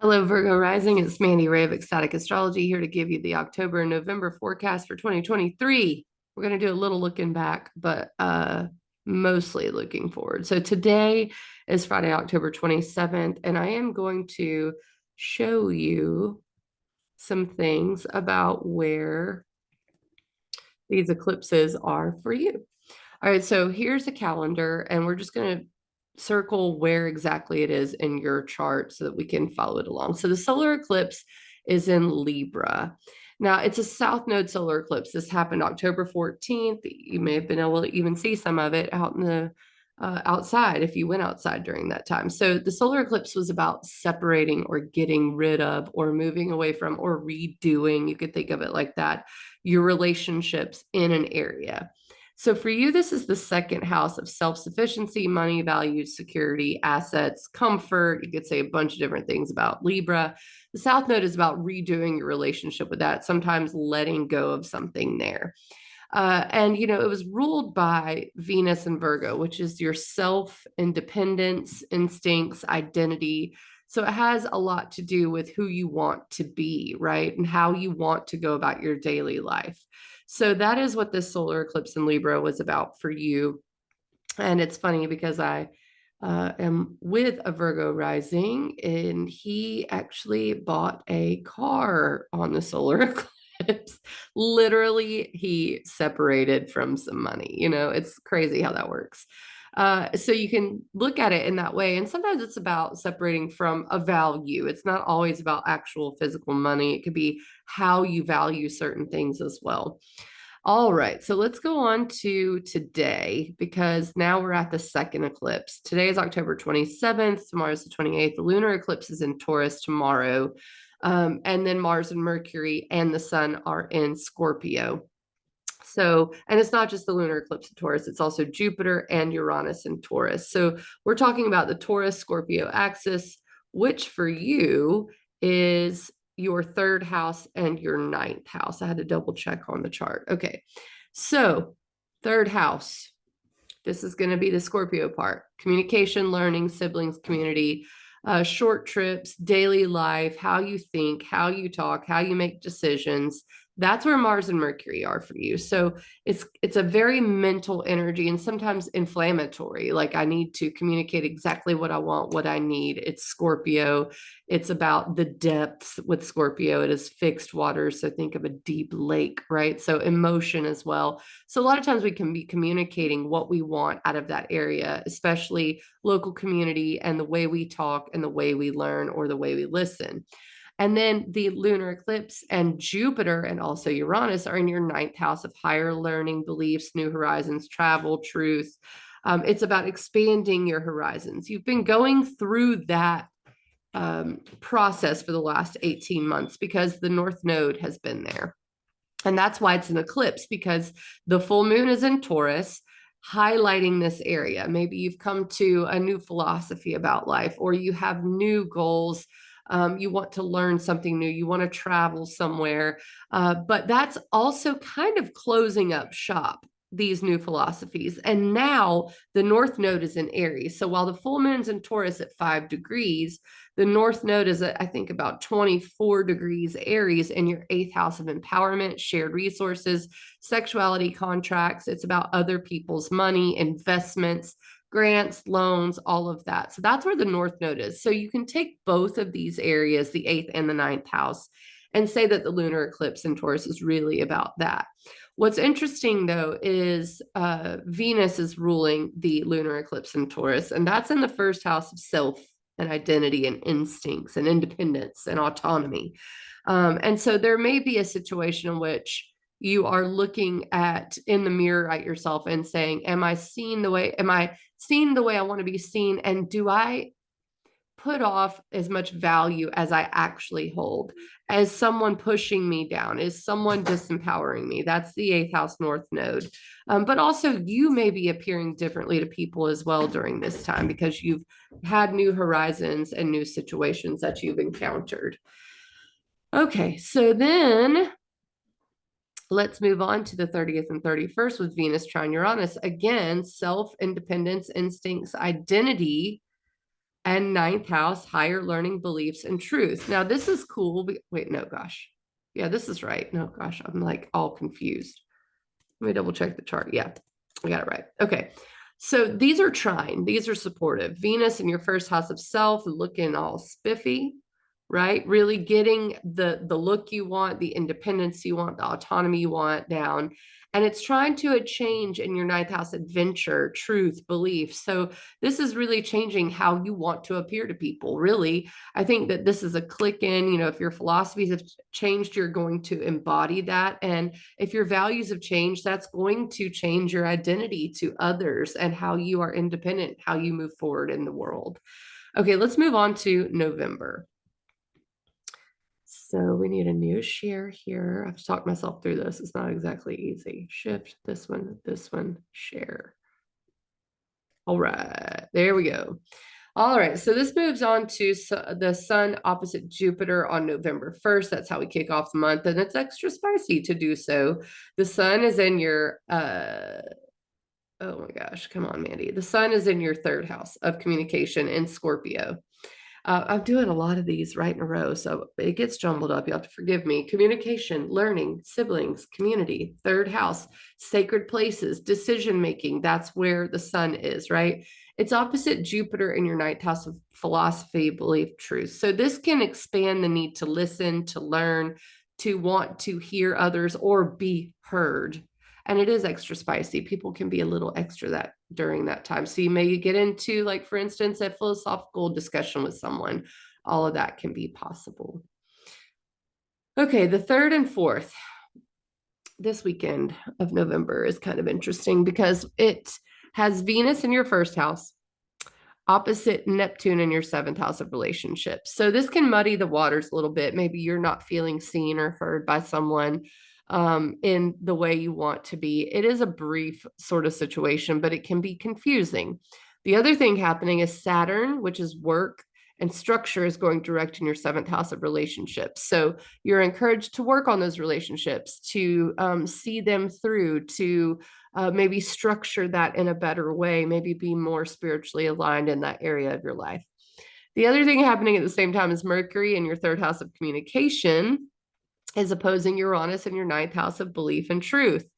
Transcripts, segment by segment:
Hello, Virgo Rising. It's Mandy Ray of Ecstatic Astrology here to give you the October and November forecast for 2023. We're going to do a little looking back, but mostly looking forward. So today is Friday, October 27th, and I am going to show you some things about where these eclipses are for you. All right, so here's the calendar, and we're just going to circle where exactly it is in your chart so that we can follow it along. So the solar eclipse is in Libra. Now, it's a south node solar eclipse. This happened October 14th. You may have been able to even see some of it out in the outside if you went outside during that time. So the solar eclipse was about separating or getting rid of or moving away from or redoing, you could think of it like that, your relationships in an area. So for you, this is the second house of self-sufficiency, money, values, security, assets, comfort. You could say a bunch of different things about Libra. The South Node is about redoing your relationship with that, sometimes letting go of something there. And, you know, it was ruled by Venus and Virgo, which is your self, independence, instincts, identity. So it has a lot to do with who you want to be, right? And how you want to go about your daily life. So that is what this solar eclipse in Libra was about for you. And it's funny because I am with a Virgo rising, and he actually bought a car on the solar eclipse. Literally, he separated from some money. You know, it's crazy how that works. So you can look at it in that way. And sometimes it's about separating from a value. It's not always about actual physical money. It could be how you value certain things as well. All right, so let's go on to today because now we're at the second eclipse. Today is October 27th, tomorrow is the 28th. The lunar eclipse is in Taurus tomorrow. And then Mars and Mercury and the sun are in Scorpio. So, and it's not just the lunar eclipse in Taurus, it's also Jupiter and Uranus in Taurus. So, we're talking about the Taurus Scorpio axis, which for you is your third house and your ninth house. I had to double check on the chart. Okay. So, third house, this is going to be the Scorpio part: communication, learning, siblings, community, short trips, daily life, how you think, how you talk, how you make decisions. That's where Mars and Mercury are for you. So it's a very mental energy and sometimes inflammatory. Like, I need to communicate exactly what I want, what I need. It's Scorpio. It's about the depths with Scorpio. It is fixed waters. So think of a deep lake, right? So emotion as well. So a lot of times we can be communicating what we want out of that area, especially local community and the way we talk and the way we learn or the way we listen. And then the lunar eclipse and Jupiter and also Uranus are in your ninth house of higher learning, beliefs, new horizons, travel, truth. It's about expanding your horizons. You've been going through that process for the last 18 months because the North Node has been there. And that's why it's an eclipse, because the full moon is in Taurus, highlighting this area. Maybe you've come to a new philosophy about life, or you have new goals. You want to learn something new, you want to travel somewhere. But that's also kind of closing up shop, these new philosophies. And now the North Node is in Aries. So while the full moon's in Taurus at 5 degrees, the North Node is at, I think, about 24 degrees Aries in your eighth house of empowerment, shared resources, sexuality, contracts. It's about other people's money, investments, grants, loans, all of that. So that's where the North Node is. So you can take both of these areas, the eighth and the ninth house, and say that the lunar eclipse in Taurus is really about that. What's interesting, though, is Venus is ruling the lunar eclipse in Taurus, and that's in the first house of self and identity and instincts and independence and autonomy. And so there may be a situation in which you are looking at in the mirror at yourself and saying, am I seen the way I want to be seen? And do I put off as much value as I actually hold? As someone pushing me down? Is someone disempowering me? That's the eighth house North Node. But also, you may be appearing differently to people as well during this time because you've had new horizons and new situations that you've encountered. Okay, so then let's move on to the 30th and 31st with Venus trine Uranus. Again, self, independence, instincts, identity, And ninth house, higher learning beliefs and truth. Now, this is cool. Wait, no, gosh. Yeah, this is right. No, gosh, I'm like all confused. Let me double check the chart. Yeah, I got it right. Okay. So these are trine. These are supportive. Venus in your first house of self, looking all spiffy, right? Really getting the look you want, the independence you want, the autonomy you want down. And it's trying to a change in your ninth house adventure, truth, belief. So this is really changing how you want to appear to people. Really, I think that this is a click in, if your philosophies have changed, you're going to embody that. And if your values have changed, that's going to change your identity to others and how you are independent, how you move forward in the world. Okay, let's move on to November. So we need a new share here. I've talked myself through this. It's not exactly easy. Shift this one, share. All right, there we go. All right, so this moves on to the sun opposite Jupiter on November 1st. That's how we kick off the month, and it's extra spicy to do so. The sun is in your, oh my gosh, come on, Mandy. The sun is in your third house of communication in Scorpio. I'm doing a lot of these right in a row, so it gets jumbled up. You have to forgive me. Communication, learning, siblings, community, third house, sacred places, decision making. That's where the sun is, right? It's opposite Jupiter in your ninth house of philosophy, belief, truth. So this can expand the need to listen, to learn, to want to hear others or be heard. And it is extra spicy. People can be a little extra that during that time. So you may get into, like, for instance, a philosophical discussion with someone. All of that can be possible. Okay, the 3rd and 4th, this weekend of November is kind of interesting because it has Venus in your first house, opposite Neptune in your 7th house of relationships. So this can muddy the waters a little bit. Maybe you're not feeling seen or heard by someone in the way you want to be. It is a brief sort of situation, but it can be confusing. The other thing happening is Saturn, which is work and structure, is going direct in your 7th house of relationships. So you're encouraged to work on those relationships, to see them through, to maybe structure that in a better way, maybe be more spiritually aligned in that area of your life. The other thing happening at the same time is Mercury in your 3rd house of communication is opposing Uranus in your 9th house of belief and truth.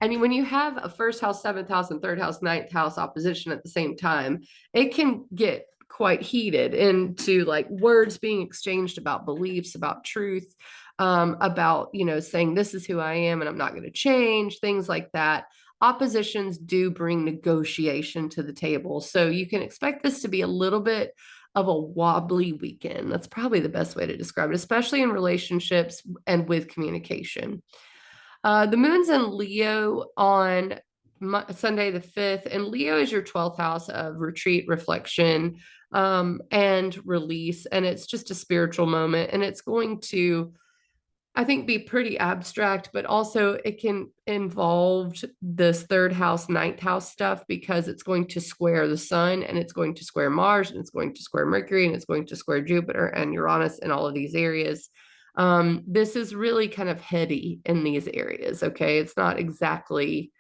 And when you have a 1st house, 7th house, and 3rd house, 9th house opposition at the same time, it can get quite heated into like words being exchanged about beliefs, about truth, about, saying this is who I am and I'm not going to change, things like that. Oppositions do bring negotiation to the table. So you can expect this to be a little bit of a wobbly weekend. That's probably the best way to describe it, especially in relationships and with communication. The moon's in Leo on Sunday the 5th, and Leo is your 12th house of retreat, reflection, and release. And it's just a spiritual moment, and it's going to, I think, be pretty abstract, but also it can involve this 3rd house, 9th house stuff because it's going to square the sun and it's going to square Mars and it's going to square Mercury and it's going to square Jupiter and Uranus and all of these areas. This is really kind of heady in these areas. Okay. It's not exactly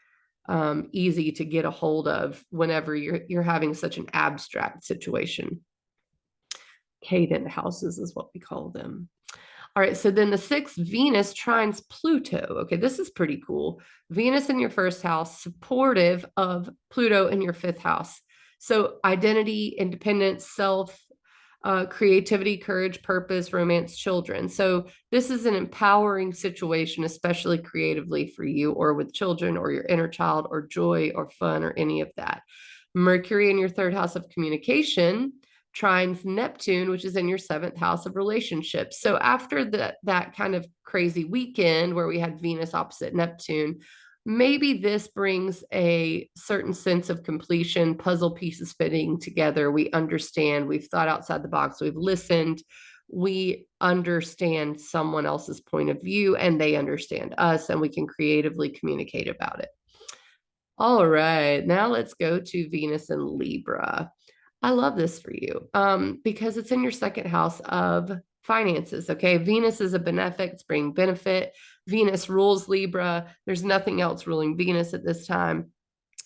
easy to get a hold of whenever you're having such an abstract situation. Cadent houses is what we call them. All right, so then the 6th, Venus trines Pluto. Okay, this is pretty cool. Venus in your 1st house, supportive of Pluto in your 5th house. So identity, independence, self, creativity, courage, purpose, romance, children. So this is an empowering situation, especially creatively for you or with children or your inner child or joy or fun or any of that. Mercury in your 3rd house of communication trines Neptune, which is in your 7th house of relationships. So after that kind of crazy weekend where we had Venus opposite Neptune, maybe this brings a certain sense of completion, puzzle pieces fitting together. We understand, we've thought outside the box, we've listened, we understand someone else's point of view, and they understand us, and we can creatively communicate about it. All right, now let's go to Venus in Libra. I love this for you because it's in your 2nd house of finances. Okay. Venus is a benefic, it's bringing benefit. Venus rules Libra. There's nothing else ruling Venus at this time.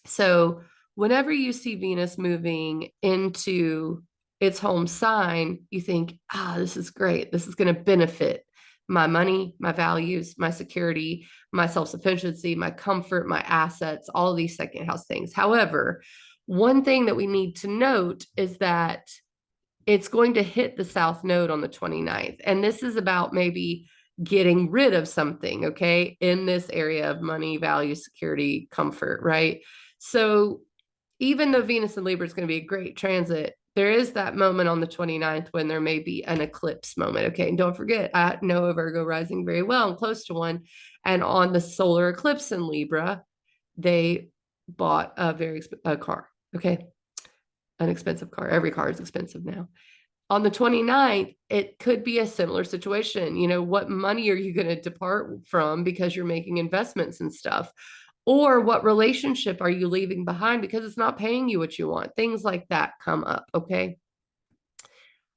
So whenever you see Venus moving into its home sign, you think, this is great. This is going to benefit my money, my values, my security, my self sufficiency, my comfort, my assets, all of these second house things. However, one thing that we need to note is that it's going to hit the south node on the 29th. And this is about maybe getting rid of something, okay, in this area of money, value, security, comfort, right? So even though Venus and Libra is going to be a great transit, there is that moment on the 29th when there may be an eclipse moment. Okay. And don't forget, I know a Virgo rising very well and close to one. And on the solar eclipse in Libra, they bought a car. Okay. An expensive car. Every car is expensive now. On the 29th, it could be a similar situation. You know, what money are you going to depart from because you're making investments and stuff? Or what relationship are you leaving behind because it's not paying you what you want? Things like that come up. Okay.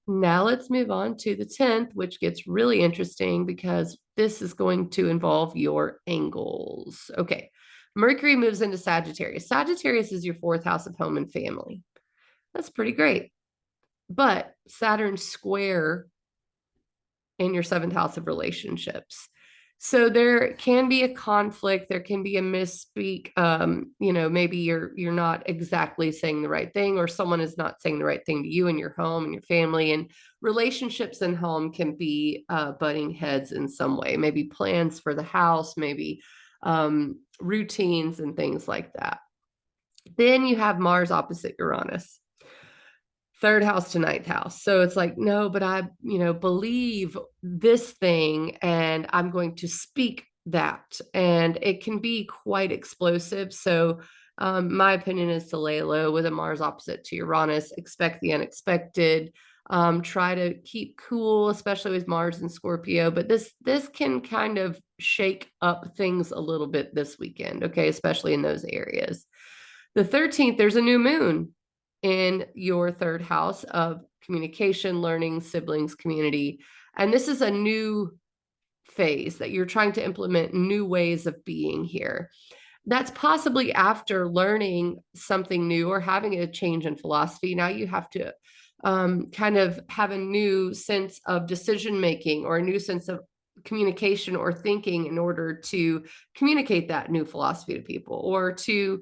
Now let's move on to the 10th, which gets really interesting because this is going to involve your angles. Okay. Mercury moves into Sagittarius. Sagittarius is your fourth house of home and family. That's pretty great. But Saturn square in your seventh house of relationships. So there can be a conflict, there can be a misspeak. Maybe you're not exactly saying the right thing, or someone is not saying the right thing to you and your home and your family. And relationships and home can be butting heads in some way. Maybe plans for the house, maybe routines and things like that. Then you have Mars opposite Uranus, third house to ninth house. So it's like, no, but I, believe this thing and I'm going to speak that. And it can be quite explosive. So my opinion is to lay low with a Mars opposite to Uranus, expect the unexpected. Try to keep cool, especially with Mars and Scorpio. But this can kind of shake up things a little bit this weekend, okay, especially in those areas. The 13th, there's a new moon in your third house of communication, learning, siblings, community. And this is a new phase that you're trying to implement new ways of being here. That's possibly after learning something new or having a change in philosophy. Now you have to kind of have a new sense of decision making or a new sense of communication or thinking in order to communicate that new philosophy to people or to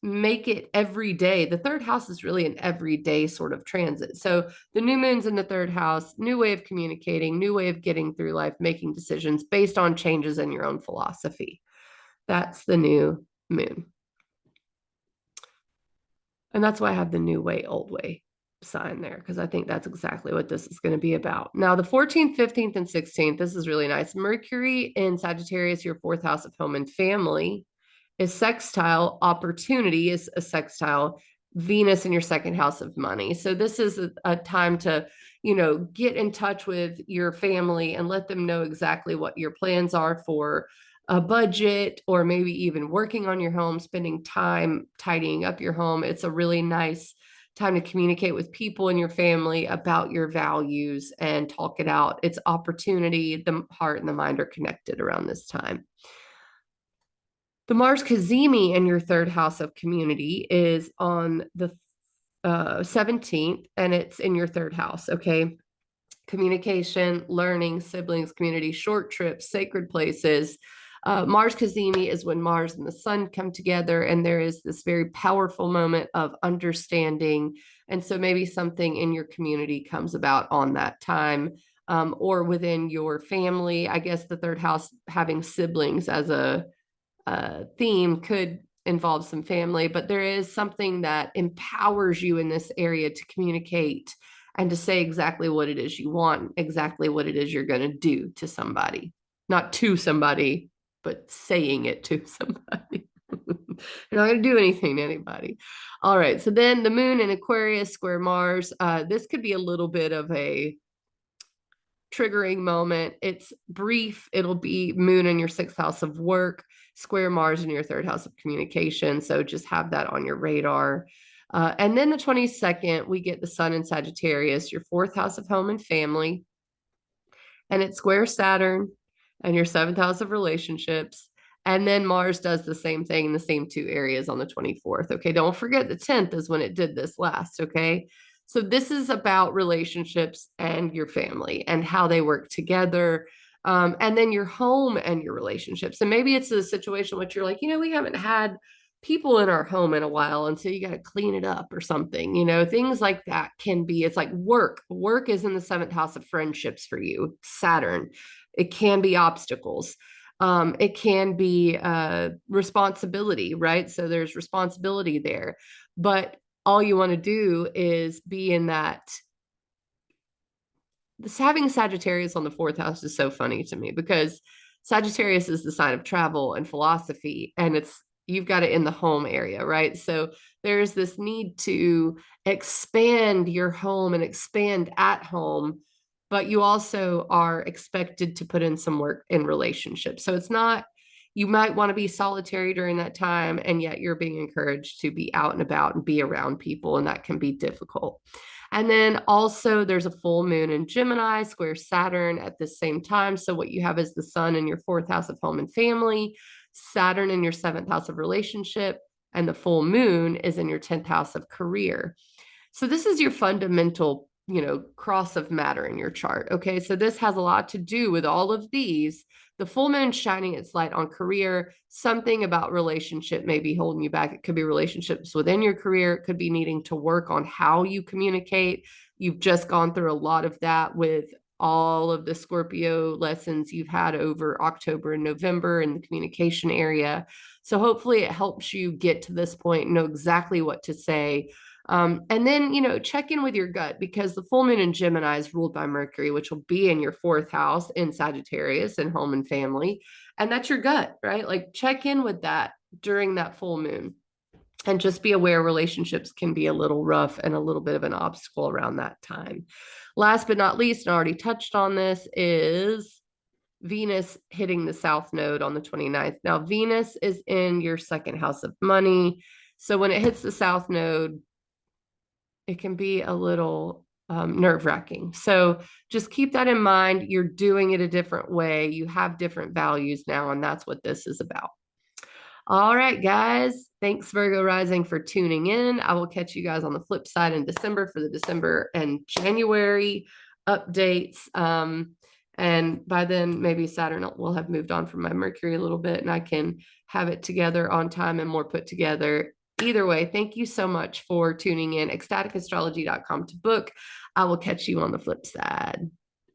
make it every day. The third house is really an everyday sort of transit. So the new moon's in the third house, new way of communicating, new way of getting through life, making decisions based on changes in your own philosophy. That's the new moon. And that's why I have the new way, old way sign there, because I think that's exactly what this is going to be about. Now, the 14th, 15th, and 16th, this is really nice. Mercury in Sagittarius, your fourth house of home and family, is sextile. Opportunity is a sextile. Venus in your second house of money. So this is a time to, get in touch with your family and let them know exactly what your plans are for a budget, or maybe even working on your home, spending time tidying up your home. It's a really nice time to communicate with people in your family about your values and talk it out. It's opportunity. The heart and the mind are connected around this time. The Mars Cazimi in your third house of community is on the 17th, and it's in your third house. Okay. Communication, learning, siblings, community, short trips, sacred places. Mars Cazimi is when Mars and the sun come together, and there is this very powerful moment of understanding. And so maybe something in your community comes about on that time, or within your family. I guess the third house having siblings as a theme could involve some family, but there is something that empowers you in this area to communicate and to say exactly what it is you want, exactly what it is you're going to do to somebody, not to somebody, but saying it to somebody. You're not going to do anything to anybody. All right. So then the moon in Aquarius square Mars, this could be a little bit of a triggering moment. It's brief. It'll be moon in your sixth house of work, square Mars in your third house of communication. So just have that on your radar. And then the 22nd, we get the sun in Sagittarius, your fourth house of home and family. And it's square Saturn and your seventh house of relationships. And then Mars does the same thing in the same two areas on the 24th. Okay. Don't forget the 10th is when it did this last. Okay. So this is about relationships and your family and how they work together. And then your home and your relationships. And maybe it's a situation which you're like, we haven't had people in our home in a while. And so you got to clean it up or something, things like that can be, it's like work. Work is in the seventh house of friendships for you, Saturn. It can be obstacles. It can be responsibility, right? So there's responsibility there. But all you want to do is be in that. This having Sagittarius on the fourth house is so funny to me because Sagittarius is the sign of travel and philosophy, and you've got it in the home area, right? So there's this need to expand your home and expand at home, but you also are expected to put in some work in relationships. So it's not, you might want to be solitary during that time, and yet you're being encouraged to be out and about and be around people, and that can be difficult. And then also there's a full moon in Gemini, square Saturn at the same time. So what you have is the sun in your fourth house of home and family, Saturn in your seventh house of relationship, and the full moon is in your 10th house of career. So this is your fundamental, cross of matter in your chart. Okay. So this has a lot to do with all of these. The full moon shining its light on career, something about relationship may be holding you back. It could be relationships within your career. It could be needing to work on how you communicate. You've just gone through a lot of that with all of the Scorpio lessons you've had over October and November in the communication area. So hopefully it helps you get to this point, know exactly what to say. And then, check in with your gut because the full moon in Gemini is ruled by Mercury, which will be in your fourth house in Sagittarius and home and family. And that's your gut, right? Like check in with that during that full moon and just be aware relationships can be a little rough and a little bit of an obstacle around that time. Last but not least, and I already touched on this, is Venus hitting the South Node on the 29th. Now, Venus is in your second house of money. So when it hits the South Node, it can be a little nerve wracking. So just keep that in mind. You're doing it a different way. You have different values now, and that's what this is about. All right, guys. Thanks, Virgo Rising, for tuning in. I will catch you guys on the flip side in December for the December and January updates. And by then, maybe Saturn will have moved on from my Mercury a little bit, and I can have it together on time and more put together. Either way, thank you so much for tuning in. ecstaticastrology.com to book. I will catch you on the flip side.